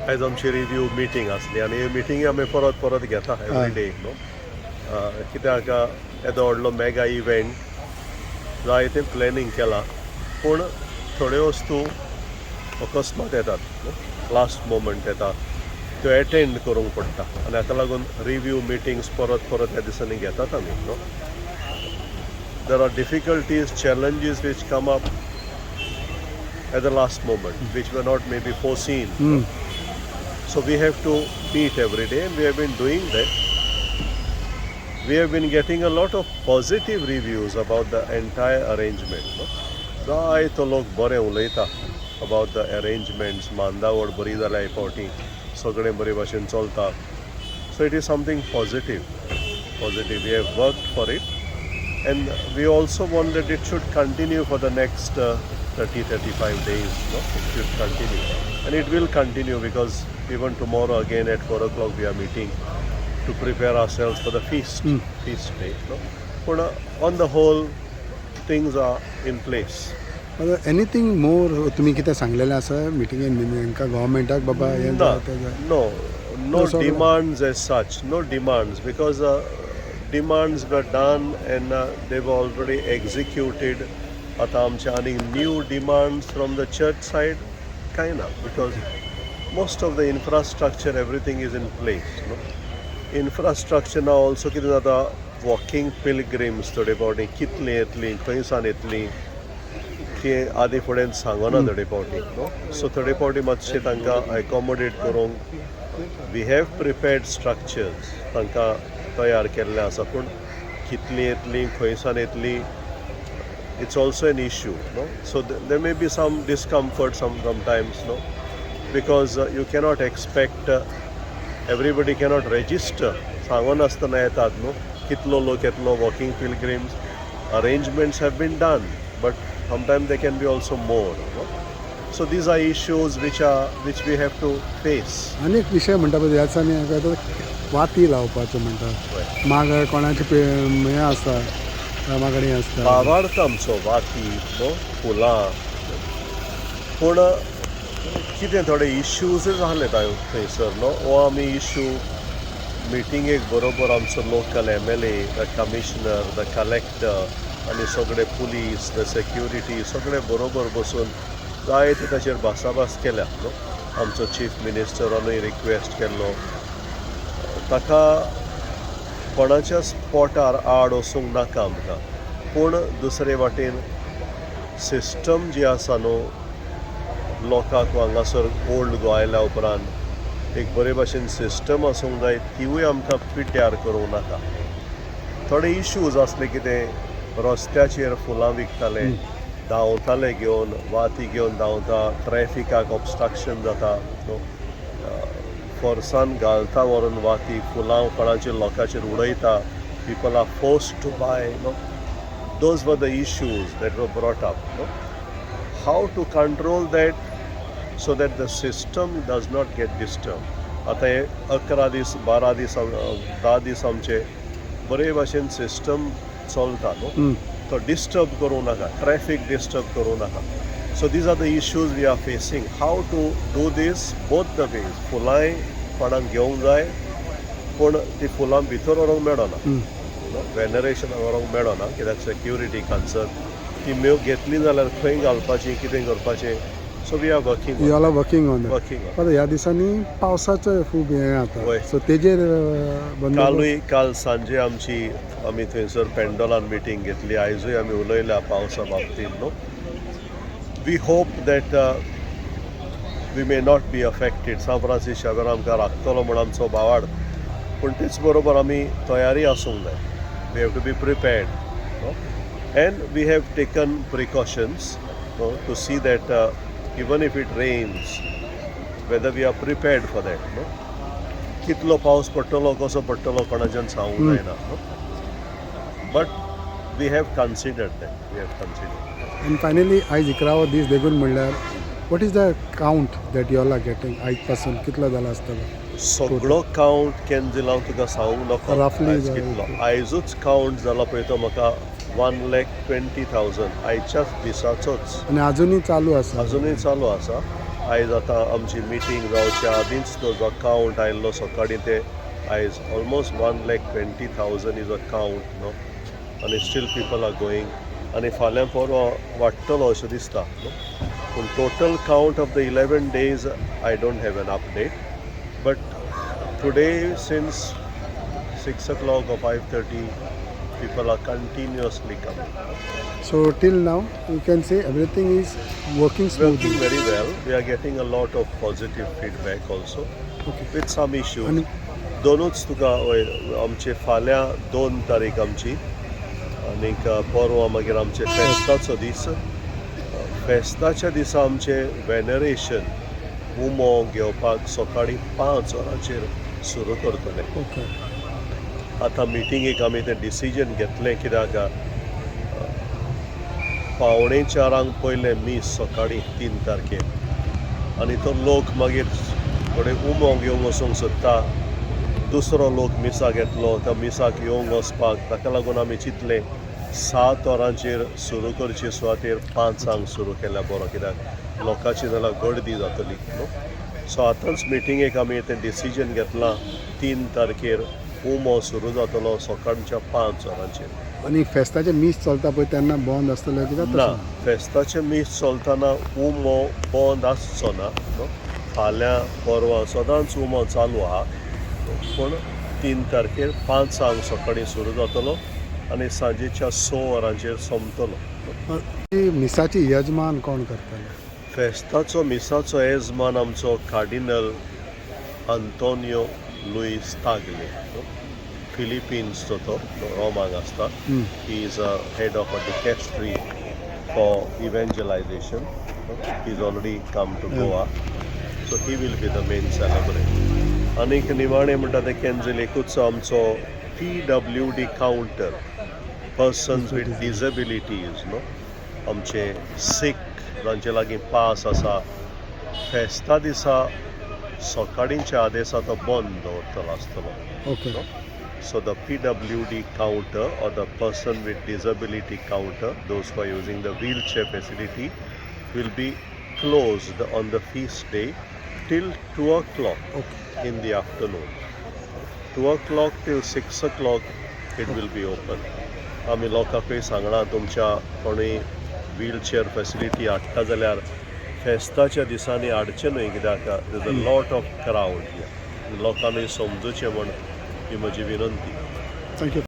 आयज आमची review meeting आसली आनी ही मिटींग आमी परत परत घेता एवरी डे न्हू कित्याक येदो व्हडलो मेगा इव्हेंट जायतें प्लॅनिंग केलां पूण थोड्यो वस्तू अकस्मात येतात लास्ट मोमेंट येता त्यो एटेंड करूंक पडटा आनी हाका लागून रिव्ह्यू मिटिंग्स परत परत ह्या दिसांनी घेतात आमी न्हू there are difficulties challenges which come up at the last moment, which were not maybe foreseen. So we have to meet every day, and we have been doing that. We have been getting a lot of positive reviews about the entire arrangement. No? जायतो लोक बरें उलयता about the arrangements, मांदावळ बरी जाल्या ह्या फावटी सगळें बरे भशेन चलता. So it is something positive. We have worked for it, and we also want that it should continue for the next 30-35 days. No? It should continue, and it will continue because even tomorrow again at 4 o'clock we are meeting to prepare ourselves for the feast day. No? But on the whole, things are in place. Anything more तुम्ही कितें सांगलेलें आसा मिटिंगेन हांकां गव्हर्मेंटाक बाबा हें No demands as such, no demands, because demands were done and they were already executed. आता आमचे आनी new demands from the church side कांय ना because most of the infrastructure everything is in place no infrastructure ना also कितें जाता walking pilgrims थोडे फावटी कितलीं येतलीं खंयसान येतलीं ती आदी फुडें सांगना थोडे फावटी नो सो थोडे फावटी मातशें तांकां एकोमोडेट करूंक वी हॅव प्रिपेर्ड स्ट्रक्चर्स तांकां तयार केल्ले आसा पूण कितलीं येतलीं खंयसान येतलीं it's also an issue, no? So there may be some discomfort sometimes, no? Because you cannot expect everybody cannot register. सांगून आसतना येतात न्हू कितलो लोक येतलो walking pilgrims arrangements have been done but sometimes they can be also more, no? So these are issues which we have to face. आनीक विशय म्हणटा पळय ह्या दिसांनी वाती लावपाचो म्हणटा माग कोणाचे हें आसता मागणी आसता आवडटा आमचो वाती न्हू फुलां पूण कितें थोडे इश्यूज जाले थंयसर न्हू हो आमी इश्यू मिटिंगेक बरोबर आमचो local MLA the commissioner the collector आनी सगळे पुलीस द सेक्युरिटी सगळे बरोबर बसून जायते ताचेर भासाभास केल्या न्हू आमचो चीफ मिनिस्टरानूय रिक्वेस्ट केल्लो ताका कोणाच्या स्पॉटार आड वचूंक नाका आमकां पूण दुसरे वाटेन सिस्टम जी आसा न्हू लोकांक हांगासर ओल्ड गोवा आयल्या उपरांत एक बरे भाशेन सिस्टम आसूंक जाय तिवूय आमकां पिड्ड्यार करूंक नाका थोडे इश्यूज आसले कितें रस्त्याचेर फुलां विकताले धांवताले घेवन वाती घेवन धांवता ट्रॅफिकाक ऑबस्ट्रक्शन जाता फोर्सान घालता व्हरून वाती फुलां कोणाचेर लोकांचेर उडयता people are forced to buy no those were the issues that were brought up no how to control that so that the system does not get disturb आतां हे 11 दीस 12 दीस 10 दीस आमचे बरे भाशेन सिस्टम चलता न्हू तो डिस्टर्ब करूं नाका ट्रॅफिक डिस्टर्ब करूं नाका so these are the issues we are facing how to do this both the ways फुलांय कोणाक घेवंक जाय पूण ती फुलां भितर व्हरूंक मेळना वेनरेशनाक व्हरूंक मेळना कित्याक सेक्युरिटी कन्सर्न ती मेव घेतली जाल्यार खंय घालपाची कितें करपाचें so we are working on पण ह्या दिसांनी पावसाचो खूब हें जाता सो तेजेर काल सांजे आमी थंयसर पेंडोलान मिटींग घेतली आयजूय आमी उलयल्या पावसा बाबतींत न्हू we hope that we may not be affected San Francis Xavier आमकां राखतलो म्हण आमचो बावाड पूण तेच बरोबर आमी तयारी आसूंक जाय we have to be prepared and we have taken precautions to see that even if it rains whether we are prepared for that no कितलो पावस पडटलो कसो पडटलो कोणाच्यान सांगूंक जायना no but we have considered that and finally आयज 11 दीस देगून म्हणल्यार what is the count that you all are getting आयज पासून कितलो जाला आसतलो सगळो काउंट केन्ना दिला हांव तुका सांगूंक नका रफली कितलो आयजूच काउंट जाला पळय तो म्हाका 1,20,000 आयच्याच दिसाचोच आनी अजुनूय चालू आसा अजुनूय चालू आसा आयज आतां आमची मिटींग जावच्या आदींच जो कावंट आयिल्लो सकाळीं ते आयज ऑलमोस्ट 1,20,000 इज अ कावंट न्हू आनी स्टील पीपल आर गोईंग आनी फाल्यां परवा वाडटलो अशें दिसता न्हू पूण total count of the 11 days I don't have an update but today since 6 o'clock or 5:30 people are continuously coming. So till now, you can say everything is working smoothly. Working very well. We are getting a lot of positive feedback also Okay. with some issues. आणि दोनूच तुका आमचे फाल्यां 2 तारीख आमची आनीक परवा मागीर आमचे फेस्ताचो दीस फेस्ताच्या दिसा आमचे वेनरेशन उमो घेवपाक सकाळीं 5 वरांचेर सुरू करतले. ओके. आतां मिटिंगेक आमी तें डिसिजन घेतलें कित्याक 3:45 पयलें मीस सकाळीं 3 तारखेक आनी तो लोक मागीर थोडे उमो घेवंक वचूंक सोदता दुसरो लोक मिसाक येतलो त्या मिसाक येवंक वचपाक ताका लागून आमी चिंतलें 7 वरांचेर सुरू करचे सुवातेर 5 सुरू केल्यार बरो कित्याक लोकांची जाल्यार गर्दी जातली न्हू सो आतांच मिटिंगेक आमी तें डिसिजन घेतलां 3 तारखेर उमो सुरू जातलो सकाळच्या 5 वरांचेर आणि फेस्ताचे मीस चलता पळय तेन्ना बंद आसतले कित्याक ना फेस्ताचे मीस चलतना उमो बंद आसचो ना न्हू फाल्यां परवा सदांच उमो चालू आहा पूण 3 तारखेर 5 सकाळीं सुरू जातलो आनी सांजेच्या 6 वरांचेर सोंपतलो. मिसाची यजमान कोण करतले? फेस्ताचो मिसाचो येजमान आमचो कार्डिनल आंतोनियो लुईस तागले फिलिपिन्सचो तो रोमाक आसता he is a head of a dicastery for evangelization he is already come to Goa so he will be the main celebrate आनीक निमाणें म्हणटा तें कॅन्झलेकूच आमचो PWD कावंटर पर्सन्स वीथ डिजेबिलिटीज न्हू आमचे सीख जांचे लागीं पास आसा फेस्ता दिसा सकाळींच्या आदेसा तो बंद दवरतलो आसतलो. Okay. So the PWD counter or the person with disability counter, those who are using the wheelchair facility, will be closed on the feast day till 2 o'clock in the afternoon. 2 o'clock till 6 o'clock it will be open. आमी लोकांकूय सांगना तुमच्या कोणूय wheelchair facility हाडटा जाल्यार फेस्ताच्या दिसांनी हाडचें न्हय कित्याक there is a lot of crowd लोकांनी समजुचें म्हण ही म्हजी विनंती. थँक्यू.